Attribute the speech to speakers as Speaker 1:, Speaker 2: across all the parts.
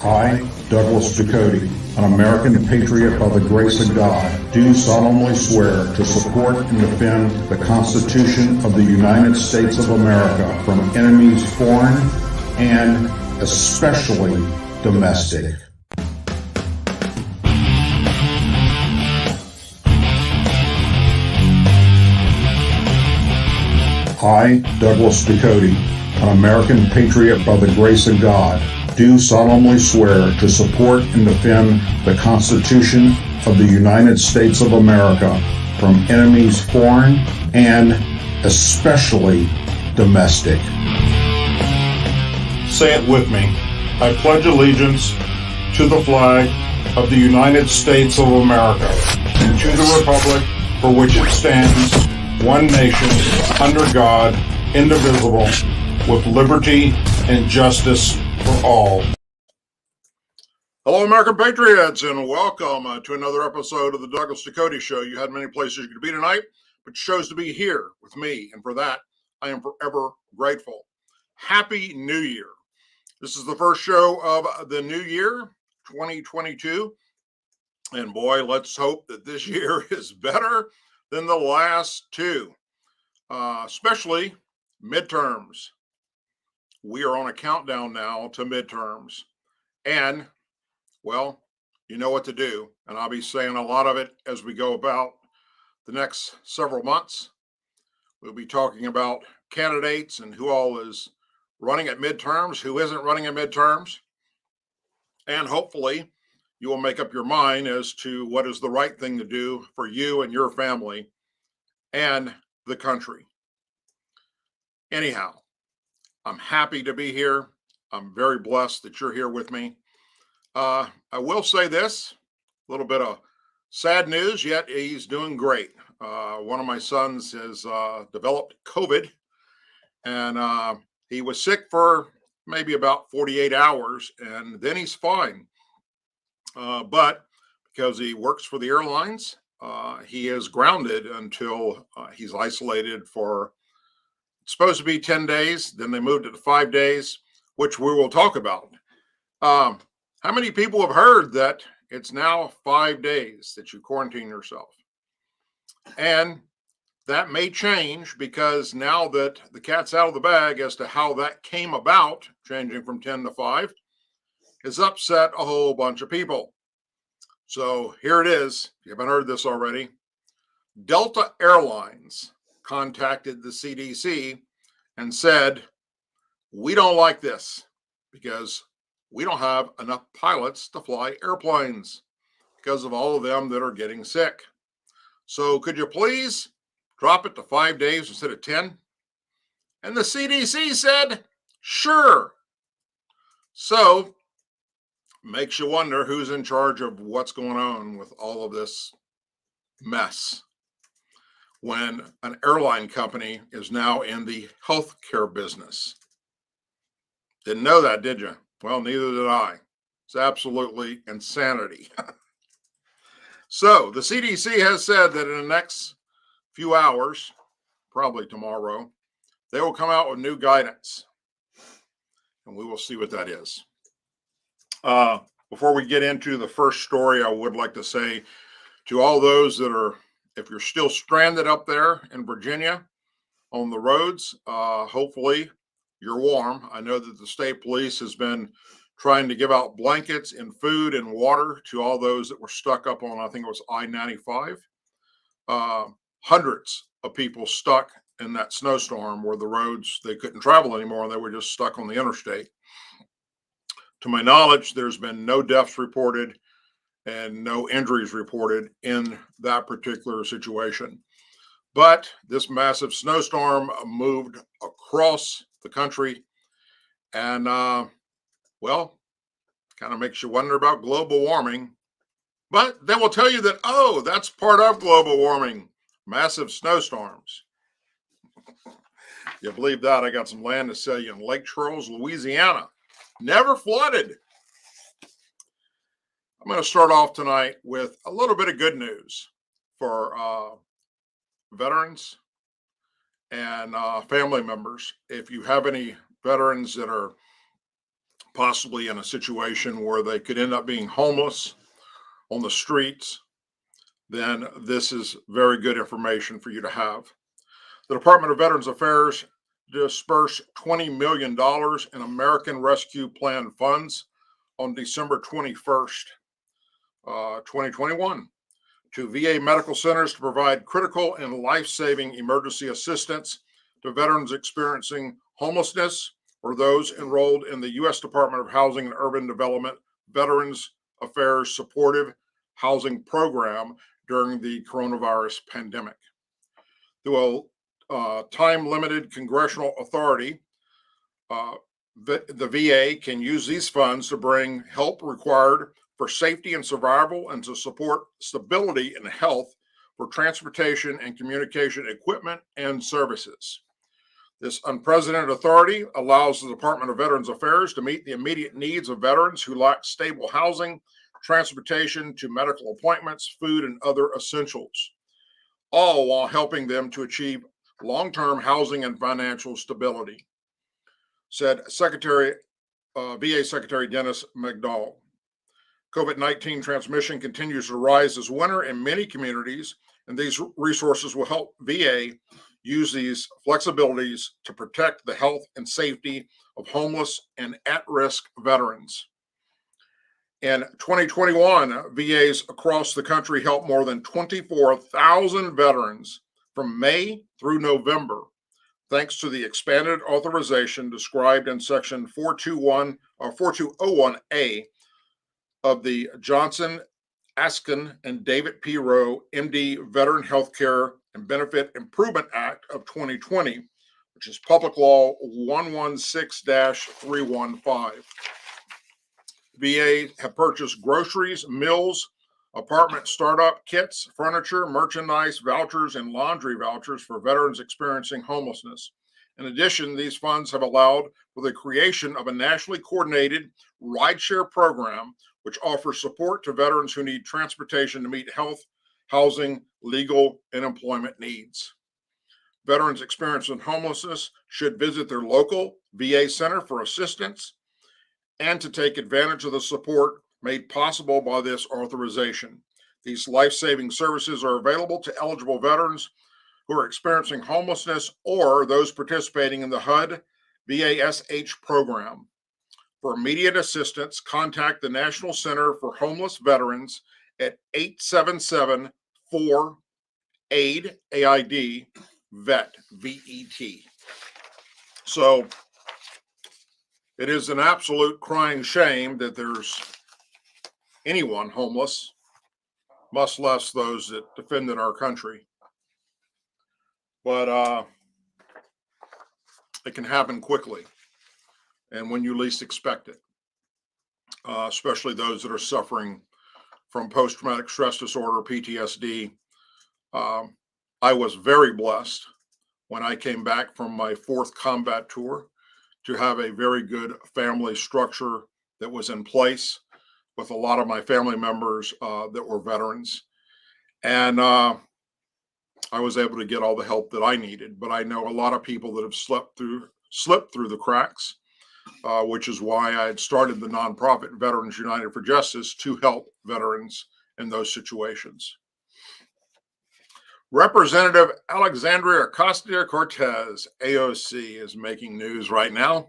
Speaker 1: I, Douglas Ducote, an American patriot by the grace of God, do solemnly swear to support and defend the Constitution of the United States of America from enemies foreign and especially domestic. I, Douglas Ducote, an American patriot by the grace of God, do solemnly swear to support and defend the Constitution of the United States of America from enemies foreign and especially domestic. Say it with me. I pledge allegiance to the flag of the United States of America and to the republic for which it stands, one nation, under God, indivisible, with liberty and justice for all. Hello, American Patriots, and welcome to another episode of the Douglas Ducote Show. You had many places you could be tonight, but you chose to be here with me, and for that, I am forever grateful. Happy New Year. This is the first show of the new year, 2022, and boy, let's hope that this year is better than the last two, especially midterms. We are on a countdown now to midterms, and well, you know what to do, and I'll be saying a lot of it as we go about the next several months. We'll be talking about candidates and who all is running at midterms, who isn't running at midterms, and hopefully you will make up your mind as to what is the right thing to do for you and your family and the country. Anyhow, I'm happy to be here. I'm very blessed that you're here with me. I will say this, a little bit of sad news, yet he's doing great. One of my sons has developed COVID, and he was sick for maybe about 48 hours, and then he's fine. But because he works for the airlines, he is grounded until he's isolated for, it's supposed to be 10 days. Then they moved it to 5 days, which we will talk about. How many people have heard that it's now 5 days that you quarantine yourself? And that may change because now that the cat's out of the bag as to how that came about, changing from 10 to 5, has upset a whole bunch of people. So here it is. If you haven't heard this already, Delta Airlines contacted the CDC and said, we don't like this because we don't have enough pilots to fly airplanes because of all of them that are getting sick. So could you please drop it to 5 days instead of 10? And the CDC said, sure. So makes you wonder who's in charge of what's going on with all of this mess when an airline company is now in the healthcare business. Didn't know that, did you? Well, neither did I. It's absolutely insanity. So the CDC has said that in the next few hours, probably tomorrow, they will come out with new guidance, and we will see what that is. Before we get into the first story, I would like to say to all those that are, if you're still stranded up there in Virginia on the roads, hopefully you're warm. I know that the state police has been trying to give out blankets and food and water to all those that were stuck up on, I think it was I-95. Hundreds of people stuck in that snowstorm where the roads, they couldn't travel anymore and they were just stuck on the interstate. To my knowledge, there's been no deaths reported and no injuries reported in that particular situation. But this massive snowstorm moved across the country, and well, kind of makes you wonder about global warming. But they will tell you that, oh, that's part of global warming, massive snowstorms. You believe that? I got some land to sell you in Lake Charles, Louisiana. Never flooded. I'm going to start off tonight with a little bit of good news for veterans and family members. If you have any veterans that are possibly in a situation where they could end up being homeless on the streets, then this is very good information for you to have. The Department of Veterans Affairs dispersed $20 million in American Rescue Plan funds on December 21st, 2021, to VA medical centers to provide critical and life-saving emergency assistance to veterans experiencing homelessness or those enrolled in the U.S. Department of Housing and Urban Development Veterans Affairs Supportive Housing Program during the coronavirus pandemic. Through a time-limited congressional authority, the VA can use these funds to bring help required for safety and survival and to support stability and health for transportation and communication equipment and services. This unprecedented authority allows the Department of Veterans Affairs to meet the immediate needs of veterans who lack stable housing, transportation to medical appointments, food, and other essentials, all while helping them to achieve long-term housing and financial stability, said VA Secretary Dennis McDowell. COVID-19 transmission continues to rise this winter in many communities, and these resources will help VA use these flexibilities to protect the health and safety of homeless and at-risk veterans. In 2021, VAs across the country helped more than 24,000 veterans from May through November, thanks to the expanded authorization described in Section 4201A of the Johnson, Askin, and David P. Rowe, MD, Veteran Healthcare and Benefit Improvement Act of 2020, which is Public Law 116-315. VA have purchased groceries, meals, apartment startup kits, furniture, merchandise, vouchers, and laundry vouchers for veterans experiencing homelessness. In addition, these funds have allowed for the creation of a nationally coordinated rideshare program which offers support to veterans who need transportation to meet health, housing, legal, and employment needs. Veterans experiencing homelessness should visit their local VA center for assistance and to take advantage of the support made possible by this authorization. These life-saving services are available to eligible veterans who are experiencing homelessness or those participating in the HUD VASH program. For immediate assistance, contact the National Center for Homeless Veterans at 877-4-AID, AID, VET, V-E-T. So it is an absolute crying shame that there's anyone homeless, much less those that defended our country. But it can happen quickly and when you least expect it, especially those that are suffering from post-traumatic stress disorder, PTSD. I was very blessed when I came back from my 4th combat tour to have a very good family structure that was in place with a lot of my family members that were veterans. And I was able to get all the help that I needed. But I know a lot of people that have slipped through the cracks, which is why I had started the nonprofit Veterans United for Justice to help veterans in those situations. Representative Alexandria Ocasio-Cortez, AOC, is making news right now.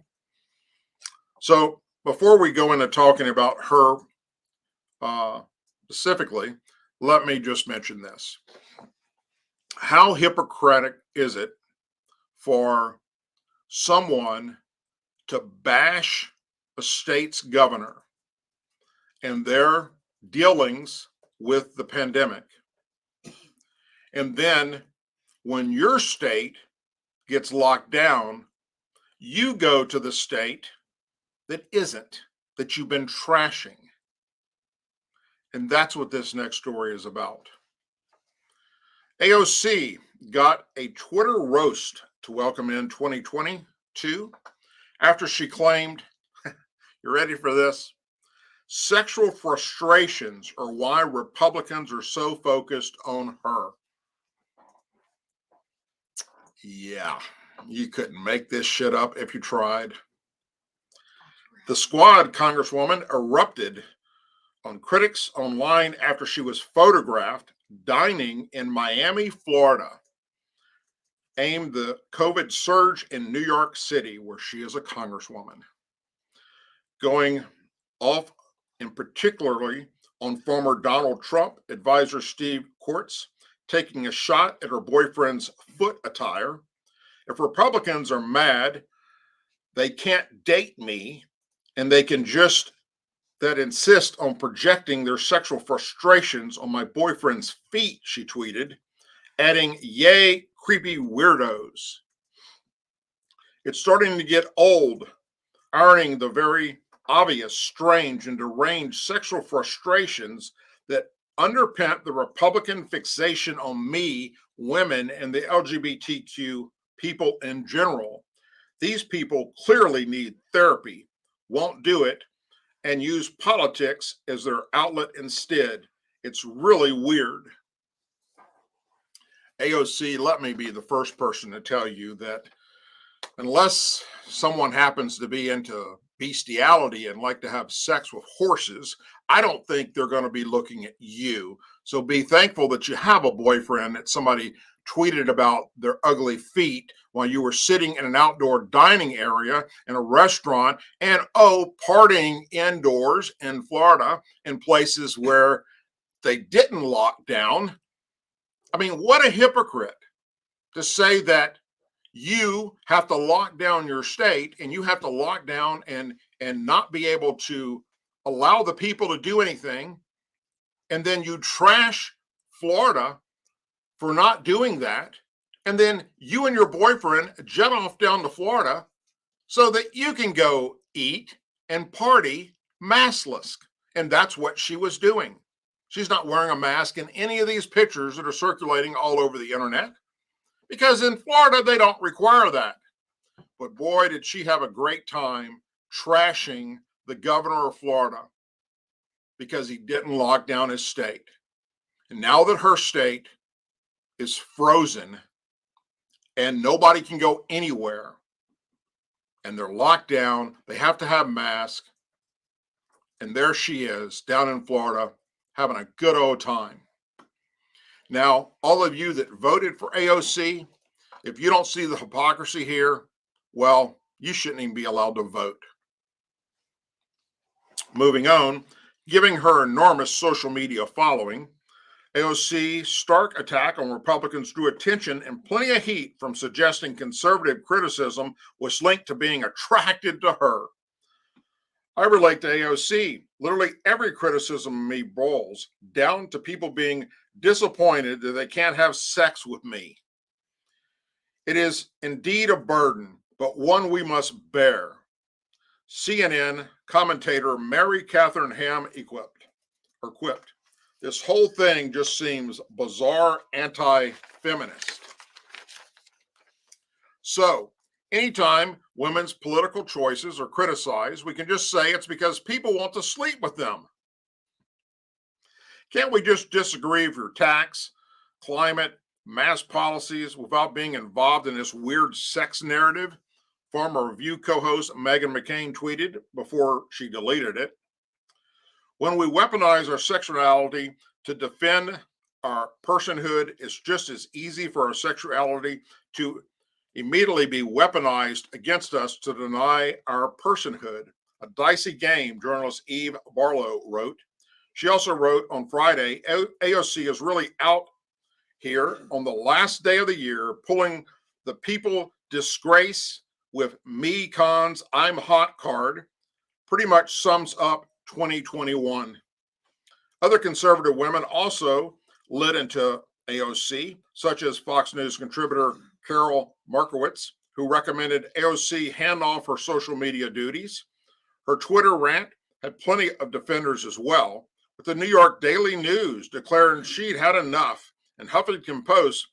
Speaker 1: So before we go into talking about her specifically, let me just mention this. How hypocritical is it for someone to bash a state's governor and their dealings with the pandemic, and then when your state gets locked down, you go to the state that isn't, that you've been trashing? And that's what this next story is about. AOC got a Twitter roast to welcome in 2022 after she claimed, you ready for this? Sexual frustrations are why Republicans are so focused on her. Yeah, you couldn't make this shit up if you tried. The Squad Congresswoman erupted on critics online after she was photographed dining in Miami, Florida, aimed the COVID surge in New York City, where she is a congresswoman, going off in particularly on former Donald Trump advisor Steve Kortz, taking a shot at her boyfriend's foot attire. If Republicans are mad, they can't date me, and they can just that insist on projecting their sexual frustrations on my boyfriend's feet, she tweeted, adding, yay, creepy weirdos. It's starting to get old, ironing the very obvious, strange, and deranged sexual frustrations that underpin the Republican fixation on me, women, and the LGBTQ people in general. These people clearly need therapy, won't do it, and use politics as their outlet instead. It's really weird. AOC, let me be the first person to tell you that unless someone happens to be into bestiality and like to have sex with horses, I don't think they're going to be looking at you. So be thankful that you have a boyfriend that somebody tweeted about their ugly feet while you were sitting in an outdoor dining area in a restaurant and, partying indoors in Florida in places where they didn't lock down. I mean, what a hypocrite to say that you have to lock down your state and you have to lock down and not be able to allow the people to do anything. And then you trash Florida for not doing that. And then you and your boyfriend jet off down to Florida so that you can go eat and party maskless. And that's what she was doing. She's not wearing a mask in any of these pictures that are circulating all over the internet because in Florida, they don't require that. But boy, did she have a great time trashing the governor of Florida because he didn't lock down his state. And now that her state is frozen and nobody can go anywhere and they're locked down, they have to have masks. And there she is down in Florida having a good old time. Now, all of you that voted for AOC, if you don't see the hypocrisy here, well, you shouldn't even be allowed to vote. Moving on, giving her enormous social media following, AOC's stark attack on Republicans drew attention and plenty of heat from suggesting conservative criticism was linked to being attracted to her. I relate to AOC. Literally every criticism of me boils down to people being disappointed that they can't have sex with me. It is indeed a burden, but one we must bear. CNN commentator Mary Catherine Ham quipped, this whole thing just seems bizarre, anti-feminist. So, anytime women's political choices are criticized, we can just say it's because people want to sleep with them. Can't we just disagree with your tax, climate, mass policies without being involved in this weird sex narrative? Former View co-host Meghan McCain tweeted before she deleted it. When we weaponize our sexuality to defend our personhood, it's just as easy for our sexuality to immediately be weaponized against us to deny our personhood. A dicey game, journalist Eve Barlow wrote. She also wrote on Friday, AOC is really out here on the last day of the year, pulling the people disgrace with me cons I'm hot card, pretty much sums up 2021. Other conservative women also lit into AOC, such as Fox News contributor Carol Markowitz, who recommended AOC hand off her social media duties. Her Twitter rant had plenty of defenders as well, with the New York Daily News declaring she'd had enough, and Huffington Post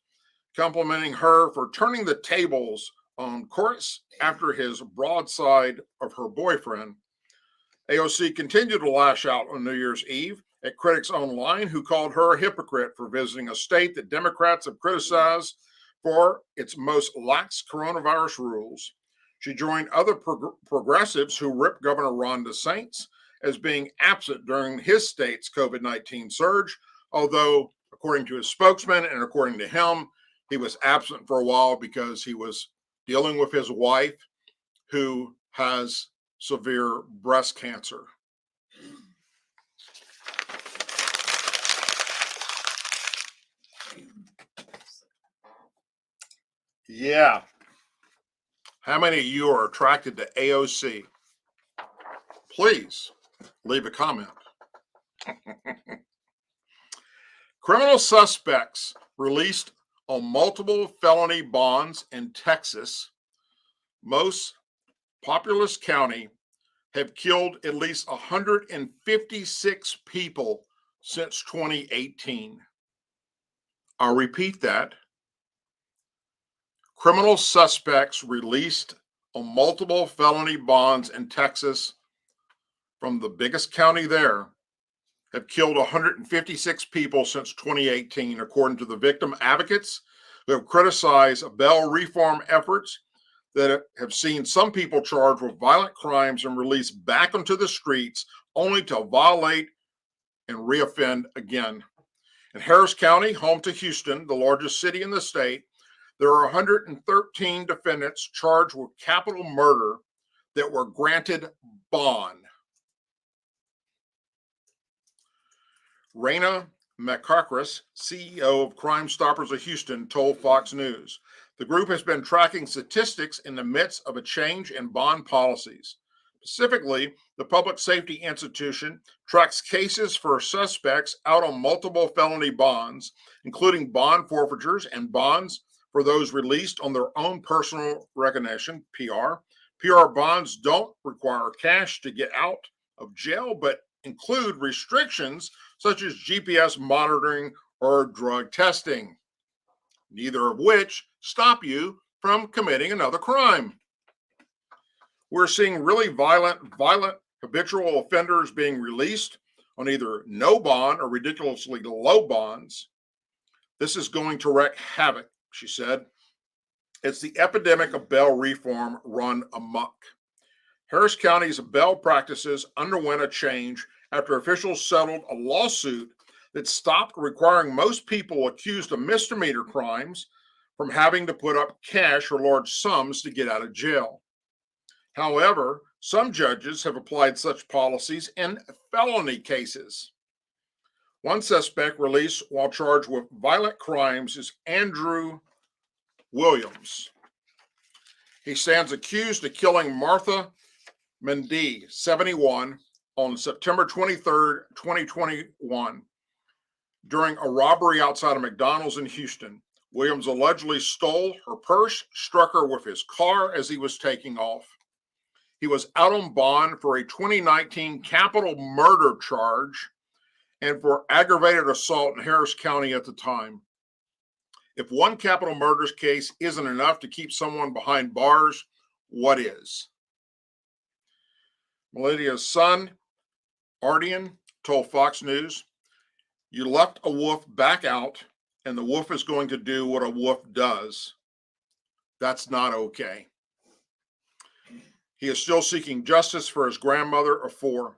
Speaker 1: complimenting her for turning the tables on Kortz after his broadside of her boyfriend. AOC continued to lash out on New Year's Eve at critics online who called her a hypocrite for visiting a state that Democrats have criticized for its most lax coronavirus rules. She joined other progressives who ripped Governor Ron DeSantis as being absent during his state's COVID-19 surge, although, according to his spokesman and according to him, he was absent for a while because he was dealing with his wife who has severe breast cancer. Yeah. How many of you are attracted to AOC? Please leave a comment. Criminal suspects released on multiple felony bonds in Texas, most populous county, have killed at least 156 people since 2018. I'll repeat that. Criminal suspects released on multiple felony bonds in Texas from the biggest county there have killed 156 people since 2018, according to the victim advocates who have criticized bail reform efforts that have seen some people charged with violent crimes and released back onto the streets only to violate and reoffend again. In Harris County, home to Houston, the largest city in the state, there are 113 defendants charged with capital murder that were granted bond. Raina McCarcris, CEO of Crime Stoppers of Houston, told Fox News, the group has been tracking statistics in the midst of a change in bond policies. Specifically, the Public Safety Institution tracks cases for suspects out on multiple felony bonds, including bond forfeitures and bonds for those released on their own personal recognition, PR. PR bonds don't require cash to get out of jail, but include restrictions such as GPS monitoring or drug testing, neither of which stop you from committing another crime. We're seeing really violent habitual offenders being released on either no bond or ridiculously low bonds. This is going to wreak havoc, she said. It's the epidemic of bail reform run amok. Harris County's bail practices underwent a change after officials settled a lawsuit that stopped requiring most people accused of misdemeanor crimes from having to put up cash or large sums to get out of jail. However, some judges have applied such policies in felony cases. One suspect released while charged with violent crimes is Andrew Williams. He stands accused of killing Martha Mendy, 71, on September 23rd, 2021, during a robbery outside of McDonald's in Houston. Williams allegedly stole her purse, struck her with his car as he was taking off. He was out on bond for a 2019 capital murder charge and for aggravated assault in Harris County at the time. If one capital murders case isn't enough to keep someone behind bars, what is? Melania's son, Ardian, told Fox News, you left a wolf back out, and the wolf is going to do what a wolf does. That's not okay. He is still seeking justice for his grandmother of 4.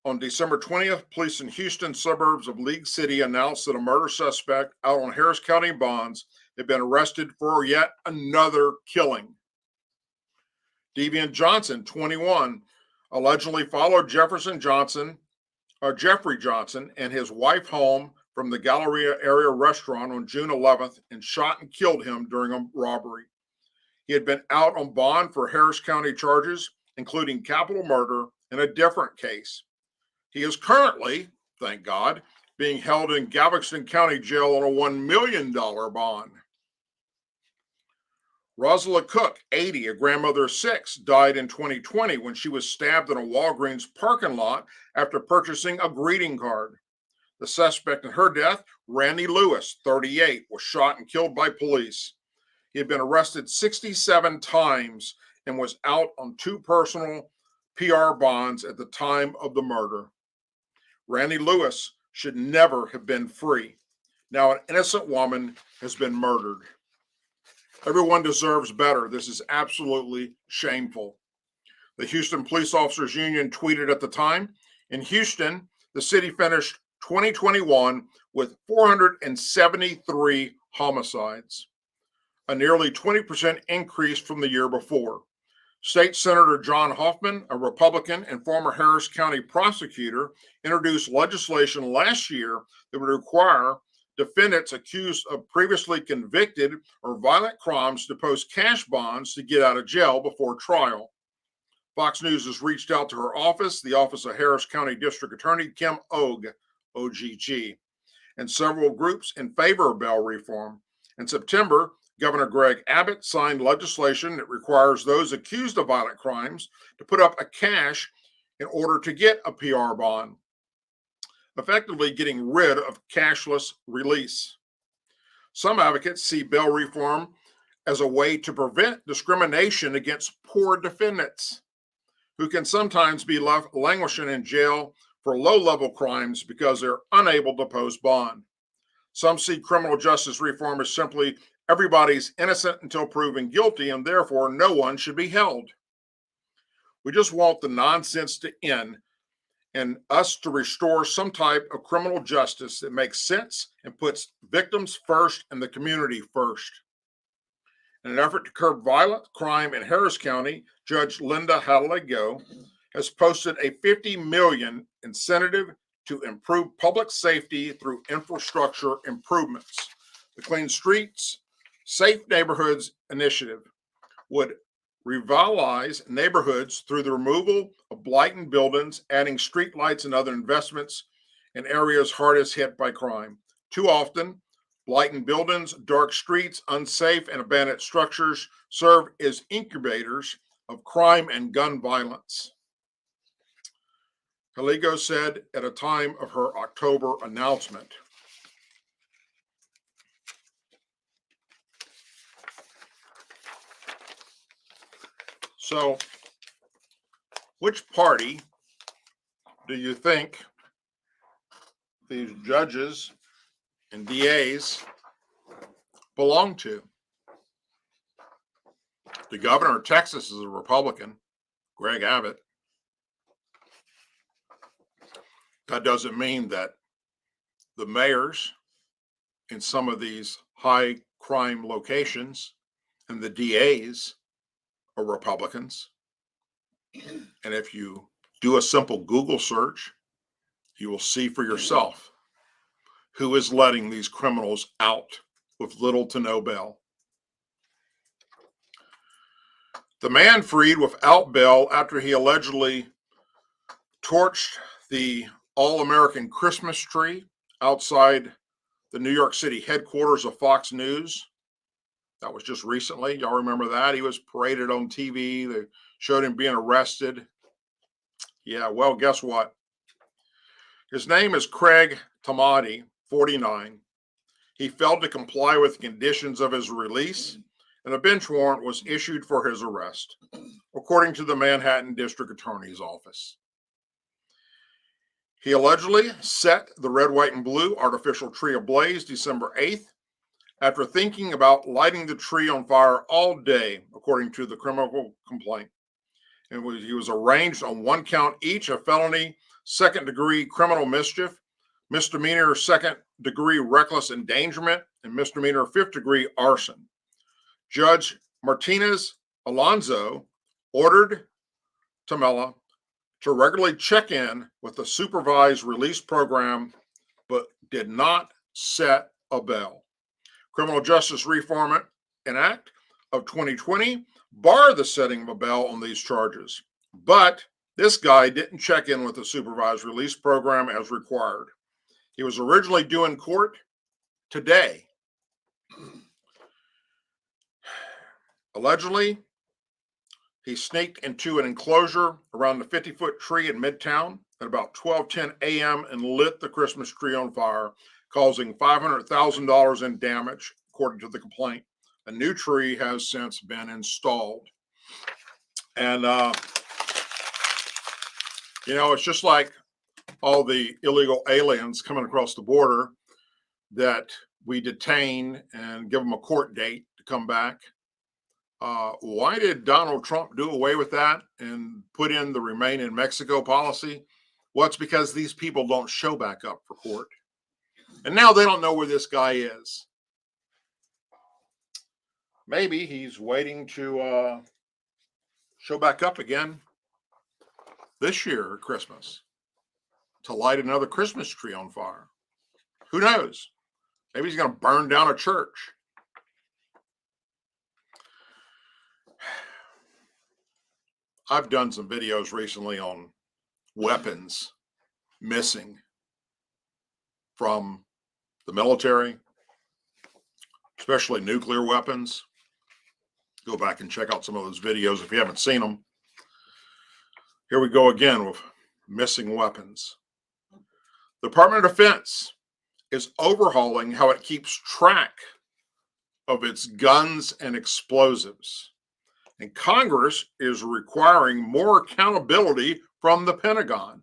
Speaker 1: On December 20th, police in Houston suburbs of League City announced that a murder suspect out on Harris County bonds had been arrested for yet another killing. Devian Johnson, 21, allegedly followed Jeffrey Johnson and his wife home from the Galleria area restaurant on June 11th and shot and killed him during a robbery. He had been out on bond for Harris County charges, including capital murder, in a different case. He is currently, thank God, being held in Galveston County Jail on a $1 million bond. Rosalind Cook, 80, a grandmother of 6, died in 2020 when she was stabbed in a Walgreens parking lot after purchasing a greeting card. The suspect in her death, Randy Lewis, 38, was shot and killed by police. He had been arrested 67 times and was out on 2 personal PR bonds at the time of the murder. Randy Lewis should never have been free. Now an innocent woman has been murdered. Everyone deserves better. This is absolutely shameful. The Houston Police Officers Union tweeted at the time, in Houston, the city finished 2021 with 473 homicides, a nearly 20% increase from the year before. State Senator John Hoffman, a Republican and former Harris County prosecutor, introduced legislation last year that would require defendants accused of previously convicted or violent crimes to post cash bonds to get out of jail before trial. Fox News has reached out to her office, the Office of Harris County District Attorney Kim Ogg, OGG, and several groups in favor of bail reform. In September, Governor Greg Abbott signed legislation that requires those accused of violent crimes to put up a cash in order to get a PR bond, effectively getting rid of cashless release. Some advocates see bail reform as a way to prevent discrimination against poor defendants who can sometimes be left languishing in jail for low-level crimes because they're unable to post bond. Some see criminal justice reform as simply everybody's innocent until proven guilty, and therefore no one should be held. We just want the nonsense to end and us to restore some type of criminal justice that makes sense and puts victims first and the community first. In an effort to curb violent crime in Harris County, Judge Linda Hallego has posted a $50 million incentive to improve public safety through infrastructure improvements. The Clean Streets, Safe Neighborhoods initiative would revitalize neighborhoods through the removal of blighted buildings, adding streetlights and other investments in areas hardest hit by crime. Too often, blighted buildings, dark streets, unsafe and abandoned structures serve as incubators of crime and gun violence. Hallego said at a time of her October announcement. So, which party do you think these judges and DAs belong to? The governor of Texas is a Republican, Greg Abbott. That doesn't mean that the mayors in some of these high crime locations and the DAs are Republicans. And if you do a simple Google search, you will see for yourself who is letting these criminals out with little to no bail. The man freed without bail after he allegedly torched the All-American Christmas tree outside the New York City headquarters of Fox News. That was just recently. Y'all remember that? He was paraded on TV. They showed him being arrested. Yeah, well, guess what? His name is Craig Tamati, 49. He failed to comply with the conditions of his release, and a bench warrant was issued for his arrest, according to the Manhattan District Attorney's Office. He allegedly set the red, white, and blue artificial tree ablaze December 8th after thinking about lighting the tree on fire all day, according to the criminal complaint. He was arraigned on one count each of felony second-degree criminal mischief, misdemeanor second-degree reckless endangerment, and misdemeanor fifth-degree arson. Judge Martinez Alonzo ordered Tamela to regularly check in with the supervised release program, but did not set a bail. Criminal Justice Reform Act of 2020 barred the setting of a bail on these charges, but this guy didn't check in with the supervised release program as required. He was originally due in court today. Allegedly, he sneaked into an enclosure around the 50-foot tree in Midtown at about 12:10 a.m. and lit the Christmas tree on fire, causing $500,000 in damage, according to the complaint. A new tree has since been installed. And, it's just like all the illegal aliens coming across the border that we detain and give them a court date to come back. Why did Donald Trump do away with that and put in the Remain in Mexico policy? Well, it's because these people don't show back up for court. And now they don't know where this guy is. Maybe he's waiting to show back up again this year at Christmas to light another Christmas tree on fire. Who knows? Maybe he's going to burn down a church. I've done some videos recently on weapons missing from the military, especially nuclear weapons. Go back and check out some of those videos if you haven't seen them. Here we go again with missing weapons. The Department of Defense is overhauling how it keeps track of its guns and explosives. And Congress is requiring more accountability from the Pentagon.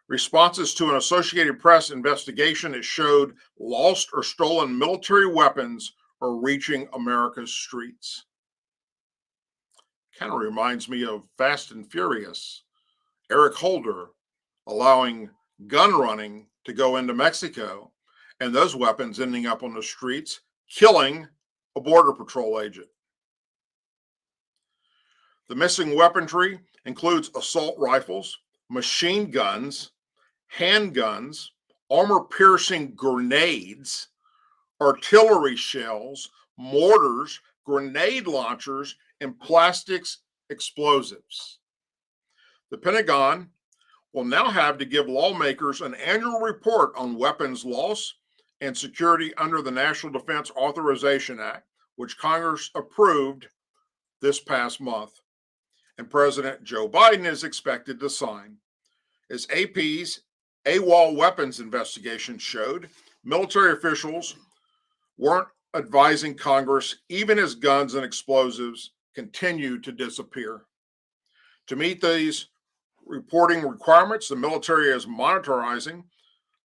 Speaker 1: Responses to an Associated Press investigation that showed lost or stolen military weapons are reaching America's streets. Kind of reminds me of Fast and Furious. Eric Holder allowing gun running to go into Mexico, and those weapons ending up on the streets, killing a Border Patrol agent. The missing weaponry includes assault rifles, machine guns, handguns, armor-piercing grenades, artillery shells, mortars, grenade launchers, and plastics explosives. The Pentagon will now have to give lawmakers an annual report on weapons loss and security under the National Defense Authorization Act, which Congress approved this past month, and President Joe Biden is expected to sign. As AP's AWOL weapons investigation showed, military officials weren't advising Congress even as guns and explosives continue to disappear. To meet these reporting requirements, the military is monitoring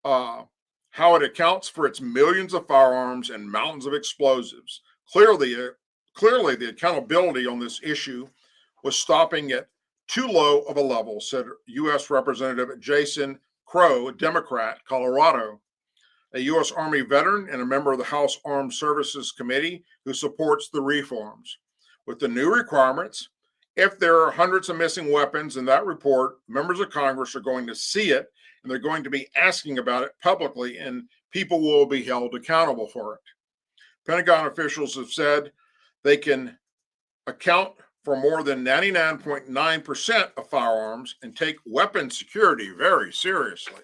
Speaker 1: how it accounts for its millions of firearms and mountains of explosives. Clearly, the accountability on this issue was stopping at too low of a level, said U.S. Representative Jason Crow, Democrat, Colorado, a U.S. Army veteran and a member of the House Armed Services Committee who supports the reforms. With the new requirements, if there are hundreds of missing weapons in that report, members of Congress are going to see it, and they're going to be asking about it publicly, and people will be held accountable for it. Pentagon officials have said they can account for more than 99.9% of firearms and take weapon security very seriously.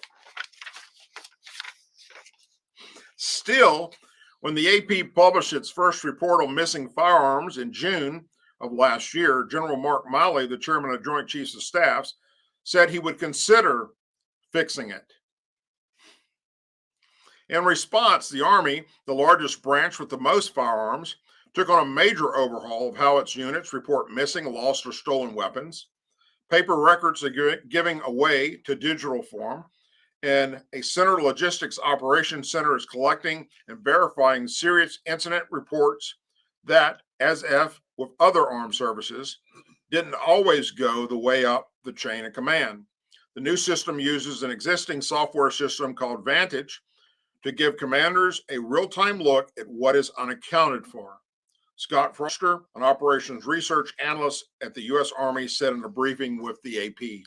Speaker 1: Still, when the AP published its first report on missing firearms in June of last year, General Mark Milley, the chairman of Joint Chiefs of Staff, said he would consider fixing it. In response, the Army, the largest branch with the most firearms, took on a major overhaul of how its units report missing, lost, or stolen weapons. Paper records are giving away to digital form, and a center logistics operations center is collecting and verifying serious incident reports that, as if with other armed services, didn't always go the way up the chain of command. The new system uses an existing software system called Vantage to give commanders a real-time look at what is unaccounted for. Scott Foster, an operations research analyst at the U.S. Army, said in a briefing with the AP.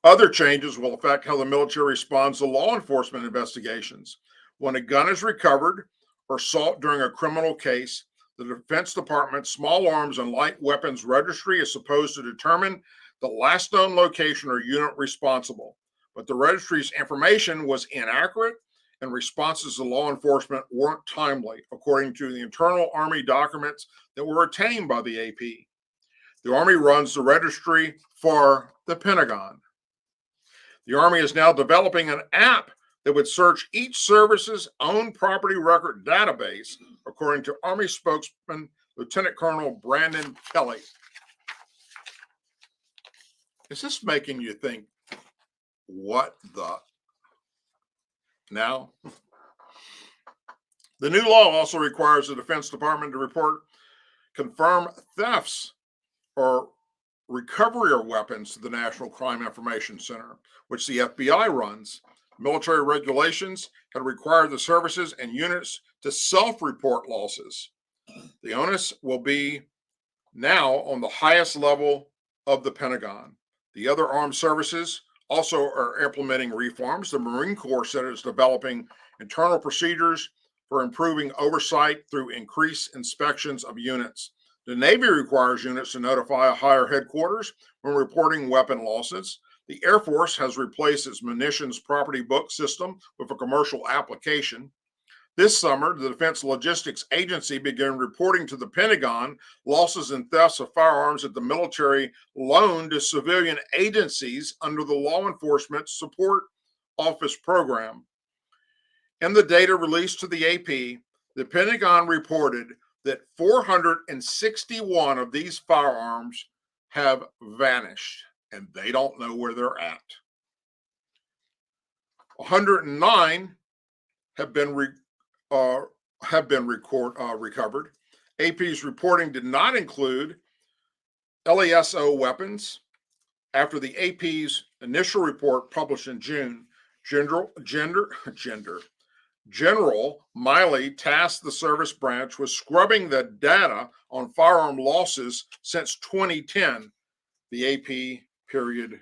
Speaker 1: Other changes will affect how the military responds to law enforcement investigations. When a gun is recovered or sought during a criminal case, the Defense Department's Small Arms and Light Weapons Registry is supposed to determine the last known location or unit responsible. But the registry's information was inaccurate, and responses to law enforcement weren't timely, according to the internal Army documents that were obtained by the AP. The Army runs the registry for the Pentagon. The Army is now developing an app that would search each service's own property record database, according to Army spokesman Lieutenant Colonel Brandon Kelly. Is this making you think, what the? Now, the new law also requires the Defense Department to report confirm thefts or recovery of weapons to the National Crime Information Center, which the FBI runs. Military regulations had required the services and units to self-report losses. The onus will be now on the highest level of the Pentagon. The other armed services also are implementing reforms. The Marine Corps said it's developing internal procedures for improving oversight through increased inspections of units. The Navy requires units to notify a higher headquarters when reporting weapon losses. The Air Force has replaced its munitions property book system with a commercial application. This summer, the Defense Logistics Agency began reporting to the Pentagon losses and thefts of firearms that the military loaned to civilian agencies under the Law Enforcement Support Office program. In the data released to the AP, the Pentagon reported that 461 of these firearms have vanished, and they don't know where they're at. 109 have been recovered. AP's reporting did not include LASO weapons. After the AP's initial report published in June, General Miley tasked the service branch with scrubbing the data on firearm losses since 2010, the AP period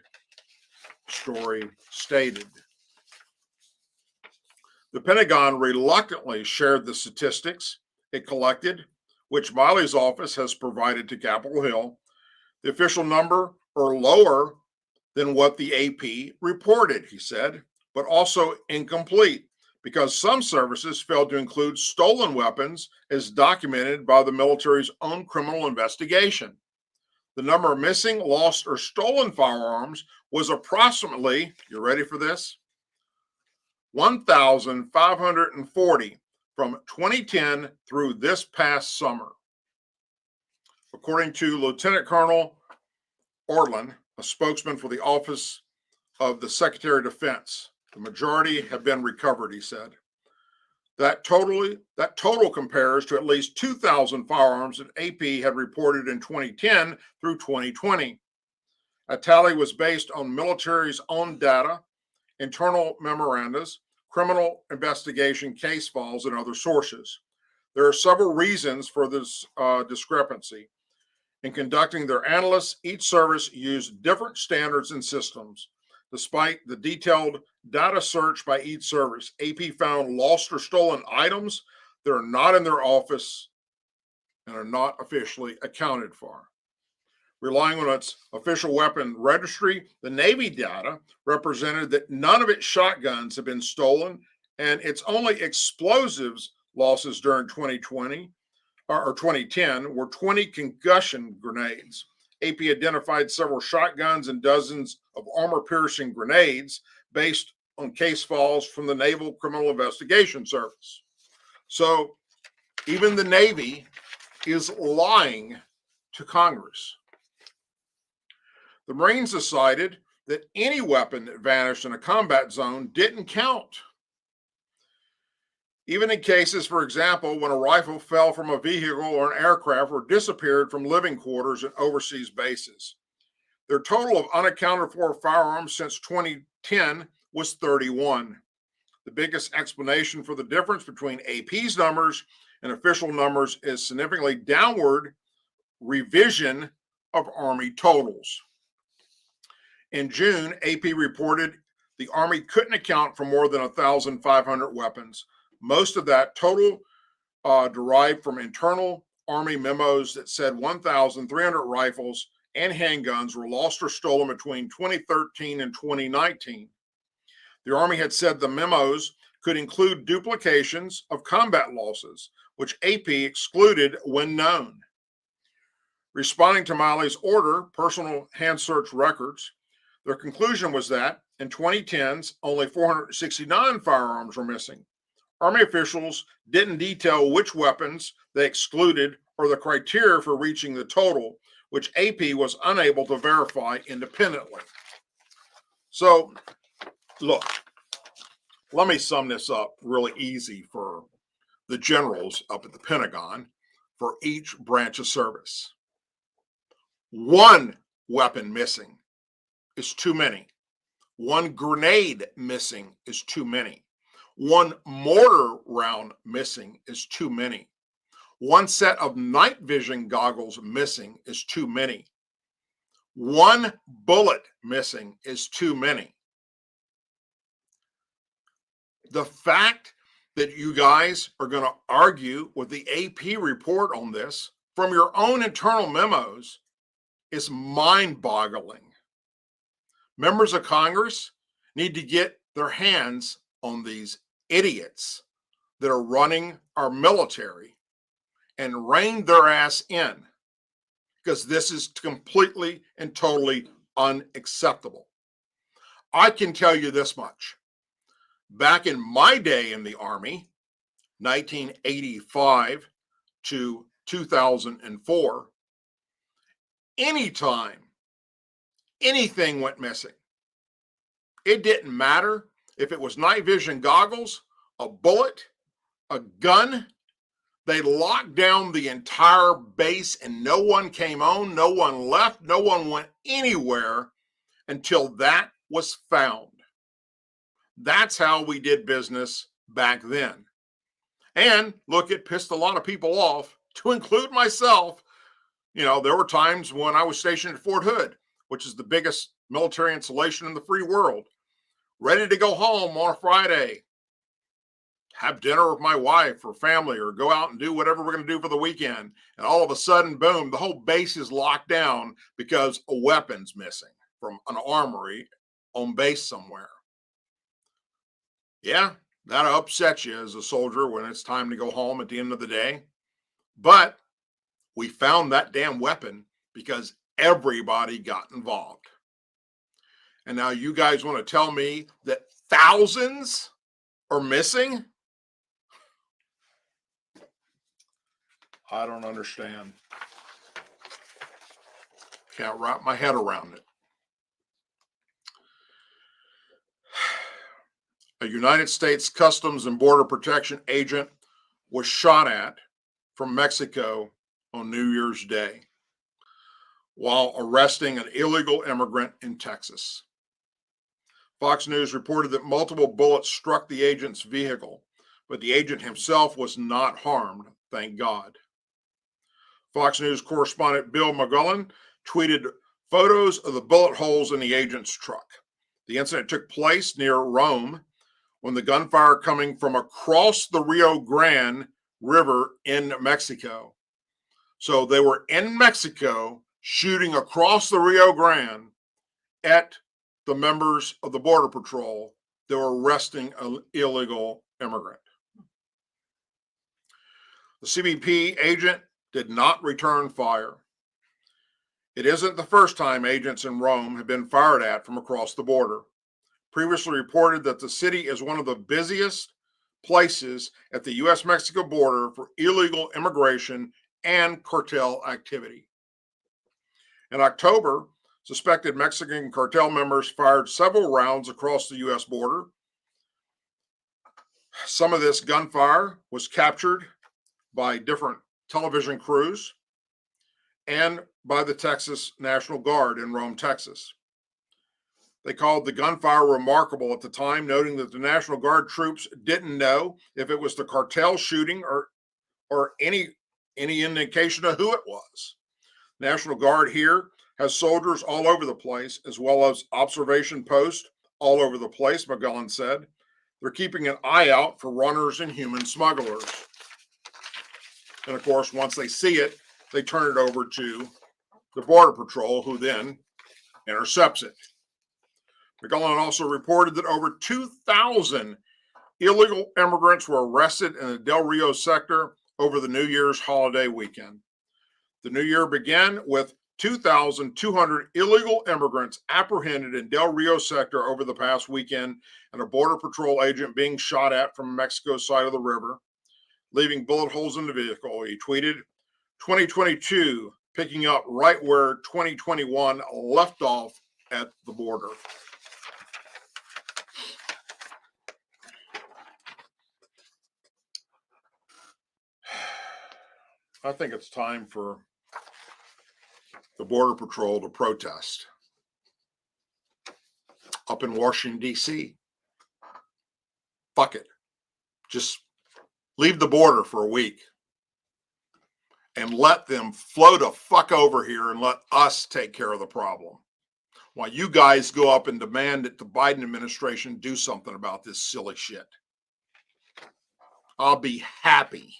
Speaker 1: story stated. The Pentagon reluctantly shared the statistics it collected, which Miley's office has provided to Capitol Hill. The official number are lower than what the AP reported, he said, but also incomplete because some services failed to include stolen weapons as documented by the military's own criminal investigation. The number of missing, lost, or stolen firearms was approximately, you ready for this? 1,540 from 2010 through this past summer. According to Lieutenant Colonel Orland, a spokesman for the Office of the Secretary of Defense, the majority have been recovered, he said. That total compares to at least 2,000 firearms that AP had reported in 2010 through 2020. A tally was based on military's own data, internal memorandums, criminal investigation case files, and other sources. There are several reasons for this discrepancy. In conducting their analysis, each service used different standards and systems. Despite the detailed data search by each service, AP found lost or stolen items that are not in their office and are not officially accounted for. Relying on its official weapon registry, the Navy data represented that none of its shotguns have been stolen, and its only explosives losses during 2020 or 2010 were 20 concussion grenades. AP identified several shotguns and dozens of armor-piercing grenades based on case files from the Naval Criminal Investigation Service. So even the Navy is lying to Congress. The Marines decided that any weapon that vanished in a combat zone didn't count. Even in cases, for example, when a rifle fell from a vehicle or an aircraft or disappeared from living quarters at overseas bases. Their total of unaccounted for firearms since 2010 was 31. The biggest explanation for the difference between AP's numbers and official numbers is significantly downward revision of Army totals. In June, AP reported the Army couldn't account for more than 1,500 weapons. Most of that total derived from internal Army memos that said 1,300 rifles and handguns were lost or stolen between 2013 and 2019. The Army had said the memos could include duplications of combat losses, which AP excluded when known. Responding to Miley's order, personal hand search records, their conclusion was that in 2010s, only 469 firearms were missing. Army officials didn't detail which weapons they excluded or the criteria for reaching the total, which AP was unable to verify independently. So, look, let me sum this up really easy for the generals up at the Pentagon, for each branch of service. One weapon missing is too many. One grenade missing is too many. One mortar round missing is too many. One set of night vision goggles missing is too many. One bullet missing is too many. The fact that you guys are going to argue with the AP report on this from your own internal memos is mind-boggling. Members of Congress need to get their hands on these idiots that are running our military and rein their ass in, because this is completely and totally unacceptable. I can tell you this much. Back in my day in the Army, 1985 to 2004, anytime anything went missing, it didn't matter if it was night vision goggles, a bullet, a gun. They locked down the entire base and no one came on, no one left, no one went anywhere until that was found. That's how we did business back then. And look, it pissed a lot of people off, to include myself. You know, there were times when I was stationed at Fort Hood, which is the biggest military installation in the free world, ready to go home on a Friday, have dinner with my wife or family, or go out and do whatever we're going to do for the weekend. And all of a sudden, boom, the whole base is locked down because a weapon's missing from an armory on base somewhere. Yeah, that'll upset you as a soldier when it's time to go home at the end of the day. But we found that damn weapon because everybody got involved. And now you guys want to tell me that thousands are missing? I don't understand. Can't wrap my head around it. A United States Customs and Border Protection agent was shot at from Mexico on New Year's Day while arresting an illegal immigrant in Texas. Fox News reported that multiple bullets struck the agent's vehicle, but the agent himself was not harmed, thank God. Fox News correspondent Bill McGullen tweeted photos of the bullet holes in the agent's truck. The incident took place near Rome when the gunfire coming from across the Rio Grande River in Mexico. So they were in Mexico shooting across the Rio Grande at the members of the Border Patrol that were arresting an illegal immigrant. The CBP agent did not return fire. It isn't the first time agents in Rome have been fired at from across the border. Previously reported that the city is one of the busiest places at the U.S.-Mexico border for illegal immigration and cartel activity. In October, suspected Mexican cartel members fired several rounds across the U.S. border. Some of this gunfire was captured by different television crews and by the Texas National Guard in Rome, Texas. They called the gunfire remarkable at the time, noting that the National Guard troops didn't know if it was the cartel shooting or any indication of who it was. National Guard here has soldiers all over the place, as well as observation posts all over the place, McGullen said. They're keeping an eye out for runners and human smugglers. And of course, once they see it, they turn it over to the Border Patrol, who then intercepts it. McGullen also reported that over 2,000 illegal immigrants were arrested in the Del Rio sector over the New Year's holiday weekend. The new year began with 2,200 illegal immigrants apprehended in Del Rio sector over the past weekend, and a Border Patrol agent being shot at from Mexico's side of the river, leaving bullet holes in the vehicle. He tweeted, 2022 picking up right where 2021 left off at the border. I think it's time for the Border Patrol to protest up in Washington, D.C. Fuck it. Just leave the border for a week and let them flow the fuck over here and let us take care of the problem. While you guys go up and demand that the Biden administration do something about this silly shit. I'll be happy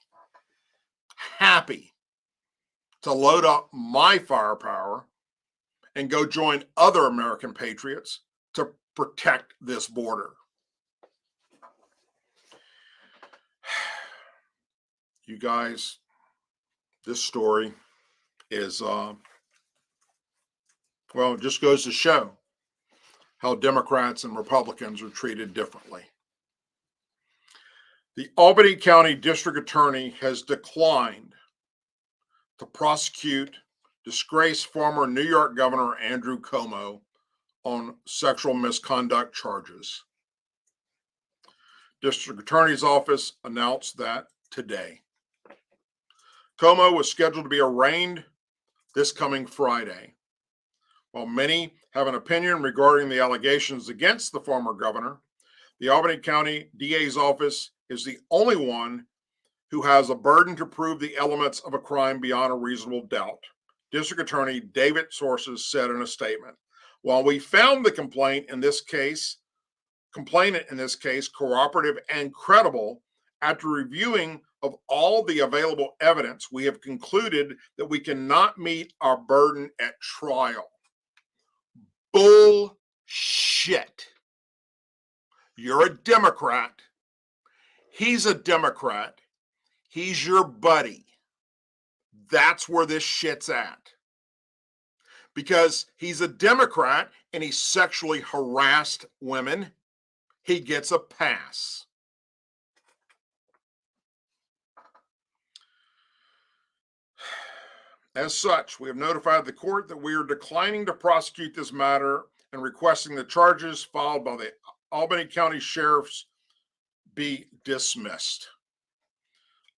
Speaker 1: to load up my firepower and go join other American patriots to protect this border. You guys, this story is, well, it just goes to show how Democrats and Republicans are treated differently. The Albany County District Attorney has declined to prosecute disgraced former New York Governor Andrew Cuomo on sexual misconduct charges. District Attorney's Office announced that today. Cuomo was scheduled to be arraigned this coming Friday. While many have an opinion regarding the allegations against the former governor, the Albany County DA's office is the only one who has a burden to prove the elements of a crime beyond a reasonable doubt. District Attorney David Sources said in a statement, "While we found the complainant in this case cooperative and credible, after reviewing of all the available evidence, we have concluded that we cannot meet our burden at trial." Bullshit. You're a Democrat. He's a Democrat. He's your buddy. That's where this shit's at. Because he's a Democrat and he sexually harassed women, he gets a pass. As such, we have notified the court that we are declining to prosecute this matter and requesting the charges filed by the Albany County Sheriff's be dismissed.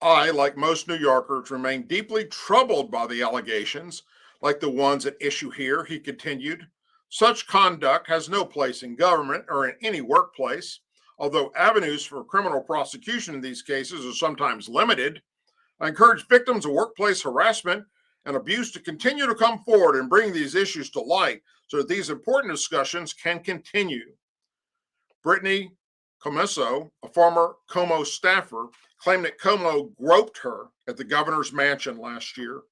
Speaker 1: I, like most New Yorkers, remain deeply troubled by the allegations, like the ones at issue here, he continued. Such conduct has no place in government or in any workplace. Although avenues for criminal prosecution in these cases are sometimes limited, I encourage victims of workplace harassment and abuse to continue to come forward and bring these issues to light so that these important discussions can continue. Brittany Comesso, a former Cuomo staffer, claimed that Cuomo groped her at the governor's mansion last year,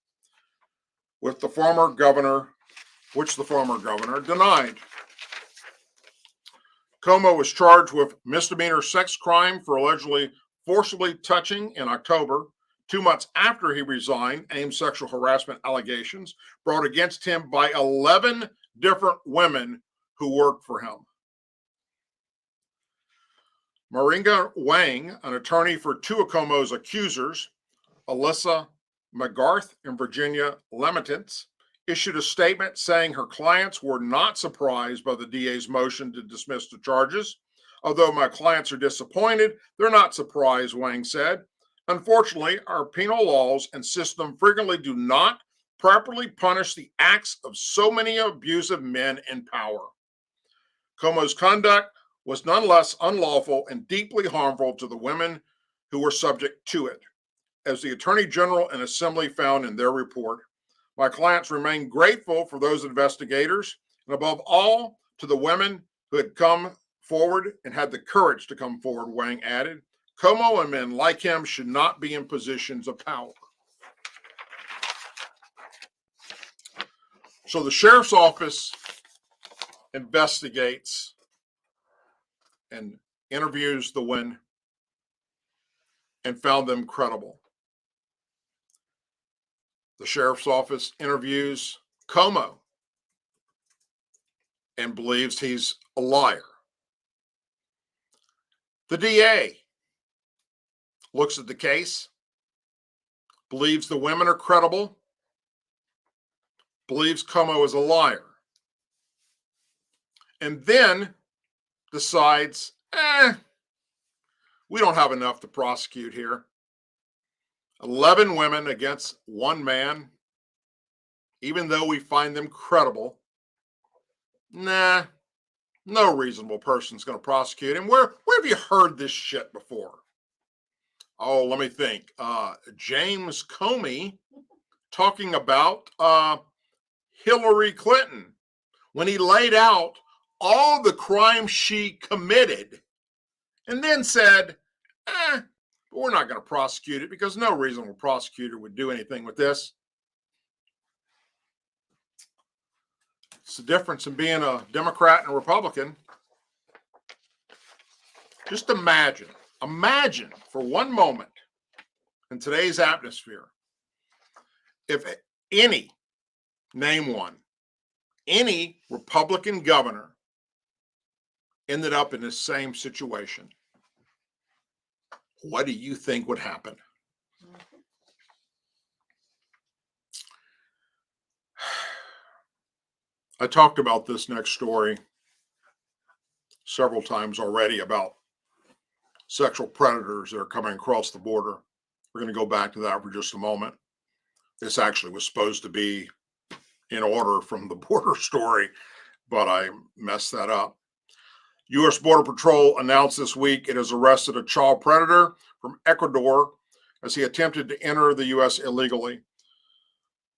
Speaker 1: which the former governor denied. Cuomo was charged with misdemeanor sex crime for allegedly forcibly touching in October, 2 months after he resigned, aimed sexual harassment allegations brought against him by 11 different women who worked for him. Moringa Wang, an attorney for two of Cuomo's accusers, Alyssa McGarth and Virginia Lemitance, issued a statement saying her clients were not surprised by the DA's motion to dismiss the charges. Although my clients are disappointed, they're not surprised, Wang said. Unfortunately, our penal laws and system frequently do not properly punish the acts of so many abusive men in power. Cuomo's conduct was nonetheless unlawful and deeply harmful to the women who were subject to it. As the Attorney General and Assembly found in their report, my clients remain grateful for those investigators and above all to the women who had come forward and had the courage to come forward, Wang added. Cuomo and men like him should not be in positions of power. So the sheriff's office investigates and interviews the women and found them credible. The sheriff's office interviews Cuomo and believes he's a liar. The DA looks at the case, believes the women are credible, believes Cuomo is a liar, and then decides, we don't have enough to prosecute here. 11 women against one man, even though we find them credible. Nah, no reasonable person's going to prosecute him. Where have you heard this shit before? Oh, let me think. James Comey talking about Hillary Clinton when he laid out all the crimes she committed and then said, we're not going to prosecute it because no reasonable prosecutor would do anything with this. It's the difference in being a Democrat and a Republican. Just imagine for one moment in today's atmosphere, if name one, any Republican governor ended up in the same situation. What do you think would happen? I talked about this next story several times already about sexual predators that are coming across the border. We're going to go back to that for just a moment. This actually was supposed to be in order from the border story, but I messed that up. U.S. Border Patrol announced this week it has arrested a child predator from Ecuador as he attempted to enter the U.S. illegally.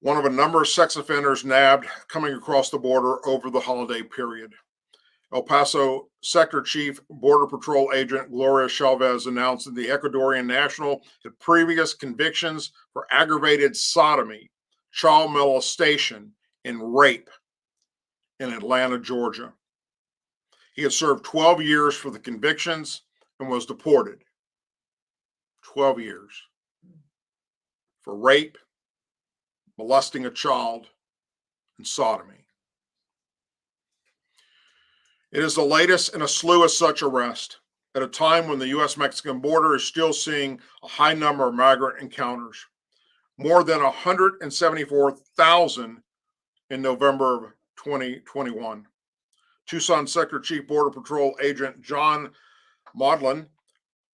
Speaker 1: One of a number of sex offenders nabbed coming across the border over the holiday period. El Paso Sector Chief Border Patrol Agent Gloria Chavez announced that the Ecuadorian national had previous convictions for aggravated sodomy, child molestation, and rape in Atlanta, Georgia. He had served 12 years for the convictions and was deported. 12 years for rape, molesting a child, and sodomy. It is the latest in a slew of such arrests at a time when the U.S.-Mexican border is still seeing a high number of migrant encounters, more than 174,000 in November of 2021. Tucson Sector Chief Border Patrol Agent John Maudlin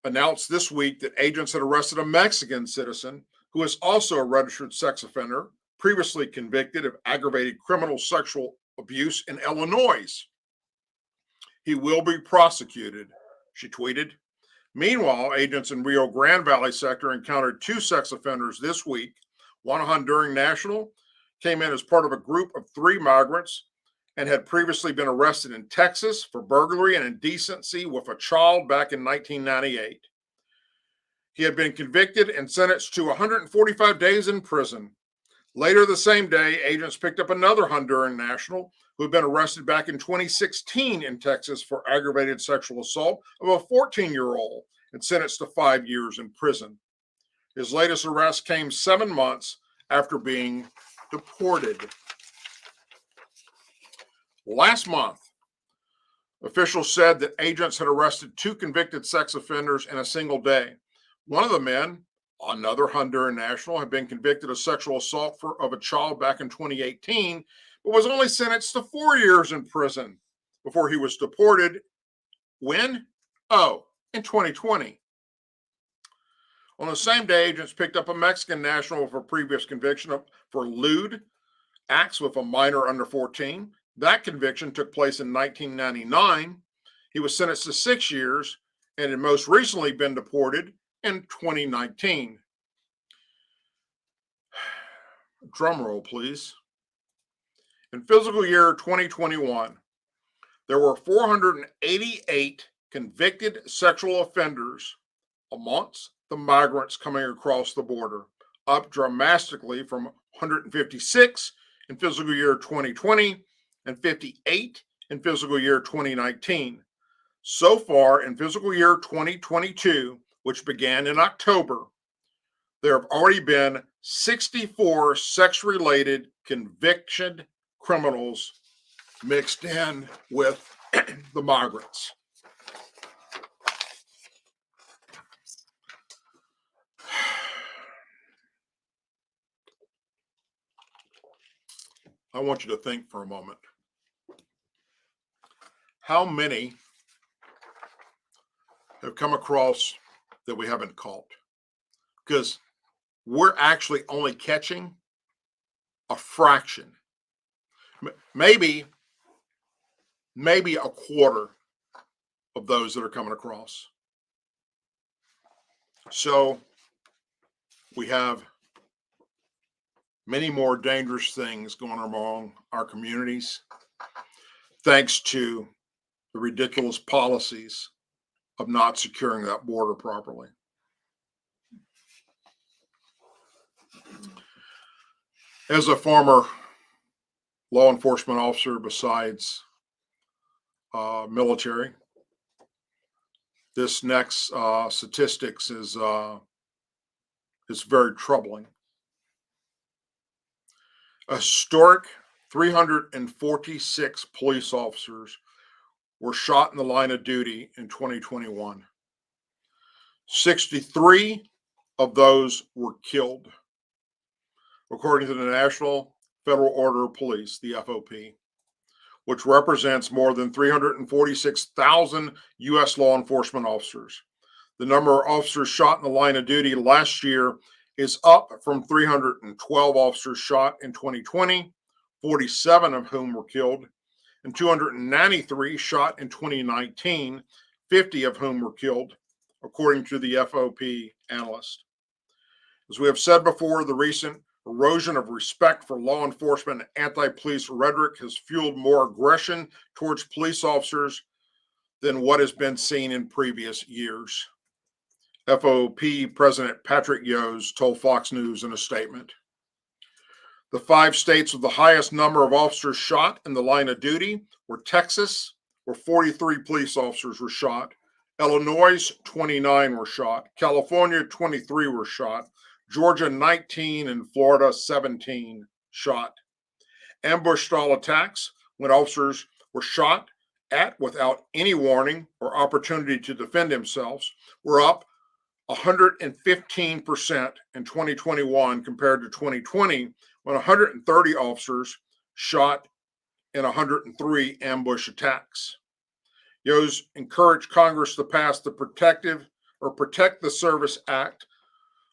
Speaker 1: announced this week that agents had arrested a Mexican citizen who is also a registered sex offender, previously convicted of aggravated criminal sexual abuse in Illinois. He will be prosecuted, she tweeted. Meanwhile, agents in Rio Grande Valley sector encountered two sex offenders this week. One, a Honduran national, came in as part of a group of 3 migrants and had previously been arrested in Texas for burglary and indecency with a child back in 1998. He had been convicted and sentenced to 145 days in prison. Later the same day, agents picked up another Honduran national who had been arrested back in 2016 in Texas for aggravated sexual assault of a 14-year-old and sentenced to 5 years in prison. His latest arrest came 7 months after being deported. Last month, officials said that agents had arrested 2 convicted sex offenders in a single day. One of the men, another Honduran national, had been convicted of sexual assault of a child back in 2018, but was only sentenced to 4 years in prison before he was deported. When? Oh, in 2020. On the same day, agents picked up a Mexican national for previous conviction for lewd acts with a minor under 14. That conviction took place in 1999. He was sentenced to 6 years and had most recently been deported in 2019. Drum roll, please. In fiscal year 2021, there were 488 convicted sexual offenders amongst the migrants coming across the border, up dramatically from 156 in fiscal year 2020 and 58 in fiscal year 2019. So far in fiscal year 2022, which began in October, there have already been 64 sex-related convicted criminals mixed in with the migrants. I want you to think for a moment. How many have come across that we haven't caught? Because we're actually only catching a fraction, maybe a quarter of those that are coming across. So we have many more dangerous things going on among our communities, thanks to the ridiculous policies of not securing that border properly. As a former law enforcement officer, besides military, this next statistics is very troubling. A historic 346 police officers were shot in the line of duty in 2021. 63 of those were killed, according to the National Federal Order of Police, the FOP, which represents more than 346,000 U.S. law enforcement officers. The number of officers shot in the line of duty last year is up from 312 officers shot in 2020, 47 of whom were killed, and 293 shot in 2019, 50 of whom were killed, according to the FOP analyst. As we have said before, the recent erosion of respect for law enforcement and anti-police rhetoric has fueled more aggression towards police officers than what has been seen in previous years. FOP President Patrick Yos told Fox News in a statement. The 5 states with the highest number of officers shot in the line of duty were Texas, where 43 police officers were shot, Illinois, 29 were shot, California, 23 were shot, Georgia, 19, and Florida, 17 shot. Ambush-style attacks, when officers were shot at without any warning or opportunity to defend themselves, were up 115% in 2021 compared to 2020, when 130 officers shot in 103 ambush attacks. Yos encouraged Congress to pass the Protect the Service Act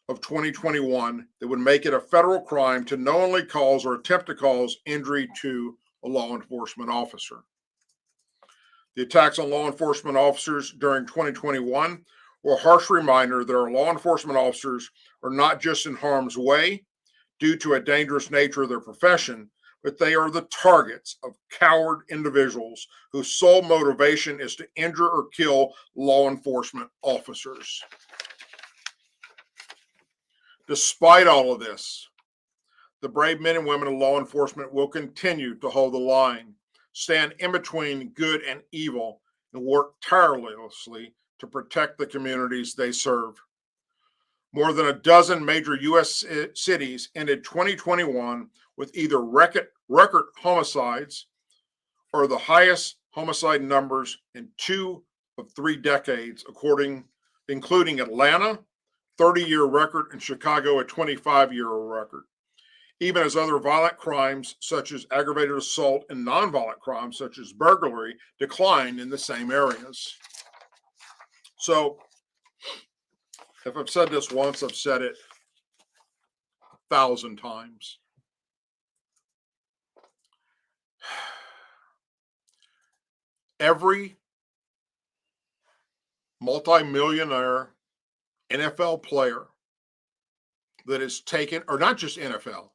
Speaker 1: of 2021 that would make it a federal crime to knowingly cause or attempt to cause injury to a law enforcement officer. The attacks on law enforcement officers during 2021 were a harsh reminder that our law enforcement officers are not just in harm's way due to a dangerous nature of their profession, but they are the targets of coward individuals whose sole motivation is to injure or kill law enforcement officers. Despite all of this, the brave men and women of law enforcement will continue to hold the line, stand in between good and evil, and work tirelessly to protect the communities they serve. More than a dozen major U.S. cities ended 2021 with either record homicides or the highest homicide numbers in 2 of 3 decades, including Atlanta, 30-year record, and Chicago, a 25-year record. Even as other violent crimes such as aggravated assault and nonviolent crimes such as burglary declined in the same areas. So, if I've said this once, I've said it 1,000 times. Every multimillionaire NFL player that is taken, or not just NFL,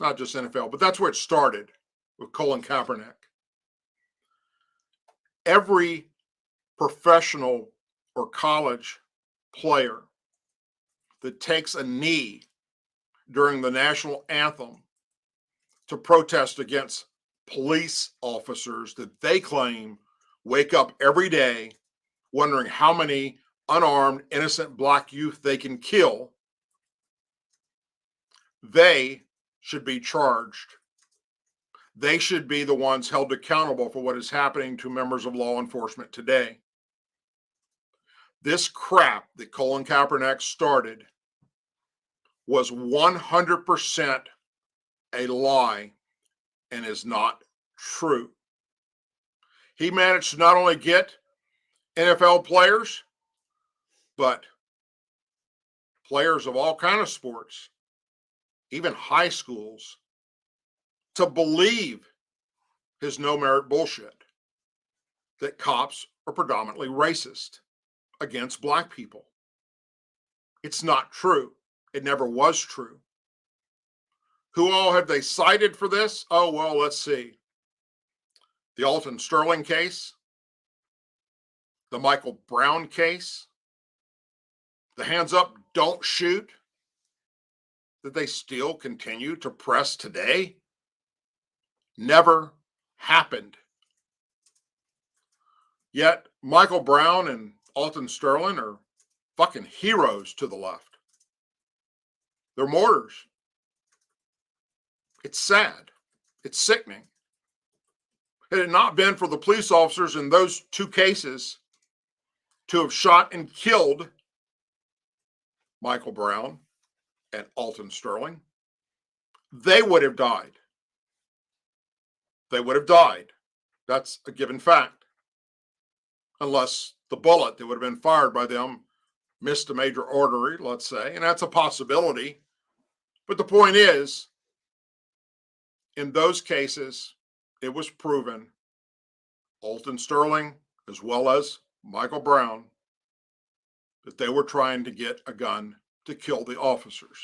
Speaker 1: but that's where it started with Colin Kaepernick. Every professional or college player that takes a knee during the national anthem to protest against police officers that they claim wake up every day wondering how many unarmed, innocent black youth they can kill, they should be charged. They should be the ones held accountable for what is happening to members of law enforcement today. This crap that Colin Kaepernick started was 100% a lie and is not true. He managed to not only get NFL players, but players of all kinds of sports, even high schools, to believe his no merit bullshit that cops are predominantly racist against black people. It's not true. It never was true. Who all have they cited for this? Oh, well, let's see. The Alton Sterling case, the Michael Brown case, the hands up, don't shoot that they still continue to press today. Never happened. Yet Michael Brown and Alton Sterling are fucking heroes to the left. They're martyrs. It's sad. It's sickening. Had it not been for the police officers in those two cases to have shot and killed Michael Brown and Alton Sterling, they would have died. They would have died. That's a given fact. Unless the bullet that would have been fired by them missed a major artery, let's say, and that's a possibility. But the point is, in those cases, it was proven, Alton Sterling as well as Michael Brown, that they were trying to get a gun to kill the officers.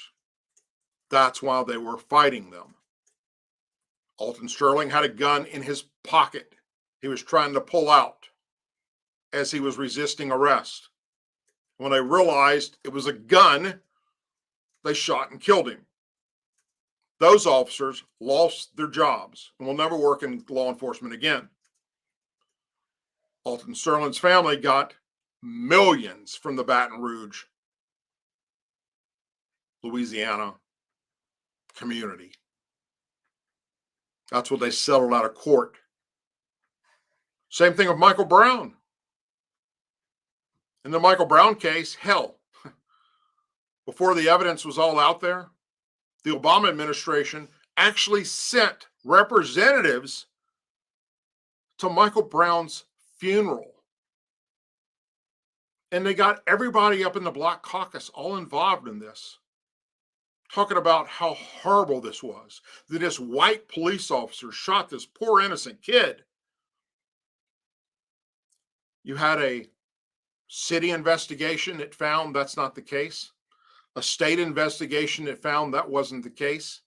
Speaker 1: That's why they were fighting them. Alton Sterling had a gun in his pocket. He was trying to pull out as he was resisting arrest. When they realized it was a gun, they shot and killed him. Those officers lost their jobs and will never work in law enforcement again. Alton Sterling's family got millions from the Baton Rouge, Louisiana community. That's what they settled out of court. Same thing with Michael Brown. In the Michael Brown case, hell, before the evidence was all out there, the Obama administration actually sent representatives to Michael Brown's funeral. And they got everybody up in the Black Caucus all involved in this, talking about how horrible this was, that this white police officer shot this poor innocent kid. You had a city investigation that found that's not the case. A state investigation that found that wasn't the case.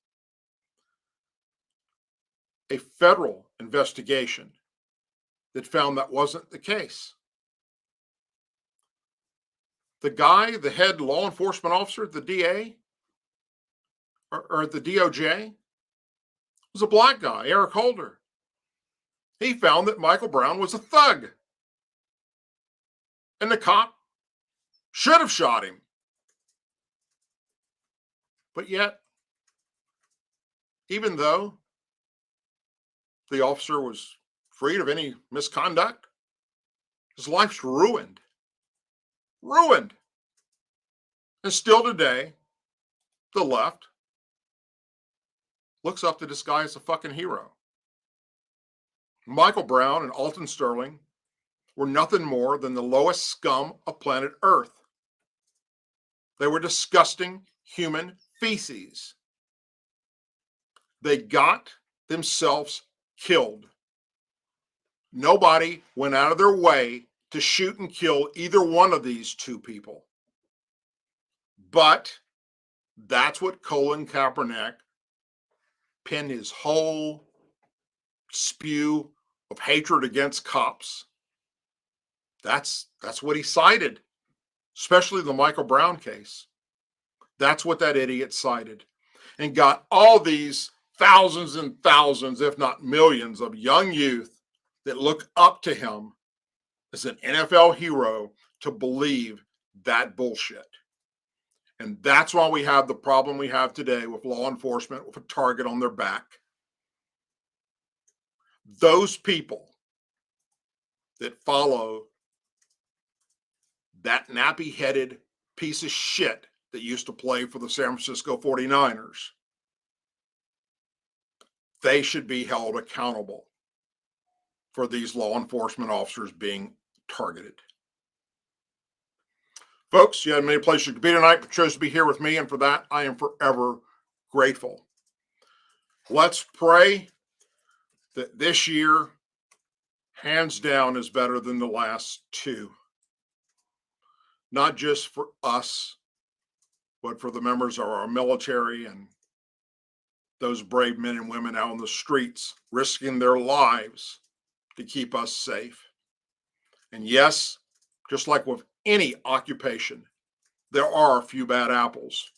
Speaker 1: A federal investigation that found that wasn't the case. The guy, the head law enforcement officer, the DA, or the DOJ, was a black guy, Eric Holder. He found that Michael Brown was a thug. And the cop should have shot him. But yet, even though the officer was freed of any misconduct, his life's ruined. Ruined. And still today, the left looks up to this guy as a fucking hero. Michael Brown and Alton Sterling were nothing more than the lowest scum of planet Earth. They were disgusting human feces. They got themselves killed. Nobody went out of their way to shoot and kill either one of these two people. But that's what Colin Kaepernick pinned his whole spew of hatred against cops. That's what he cited, especially the Michael Brown case. That's what that idiot cited, and got all these thousands and thousands, if not millions, of young youth that look up to him as an NFL hero to believe that bullshit. And that's why we have the problem we have today with law enforcement with a target on their back. Those people that follow that nappy-headed piece of shit that used to play for the San Francisco 49ers, they should be held accountable for these law enforcement officers being targeted. Folks, you had many places you could be tonight, but chose to be here with me, and for that, I am forever grateful. Let's pray that this year, hands down, is better than the last two. Not just for us, but for the members of our military and those brave men and women out on the streets risking their lives to keep us safe. And yes, just like with any occupation, there are a few bad apples,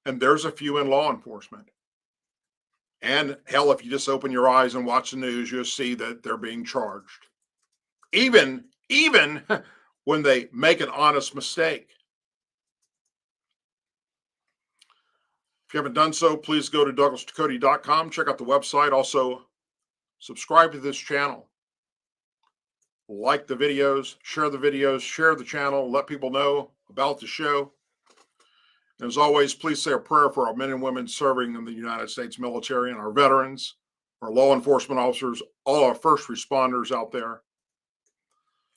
Speaker 1: and there's a few in law enforcement. And hell, if you just open your eyes and watch the news, you'll see that they're being charged. Even when they make an honest mistake. If you haven't done so, please go to DouglasDucote.com, check out the website. Also, subscribe to this channel. Like the videos, share the channel, let people know about the show. And as always, please say a prayer for our men and women serving in the United States military and our veterans, our law enforcement officers, all our first responders out there,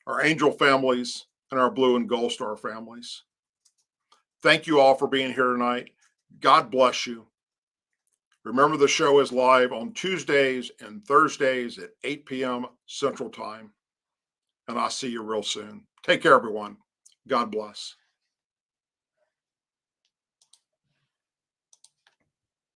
Speaker 1: our Angel families, and our Blue and Gold Star families. Thank you all for being here tonight. God bless you. Remember, the show is live on Tuesdays and Thursdays at 8 p.m. Central Time. And I'll see you real soon. Take care, everyone. God bless.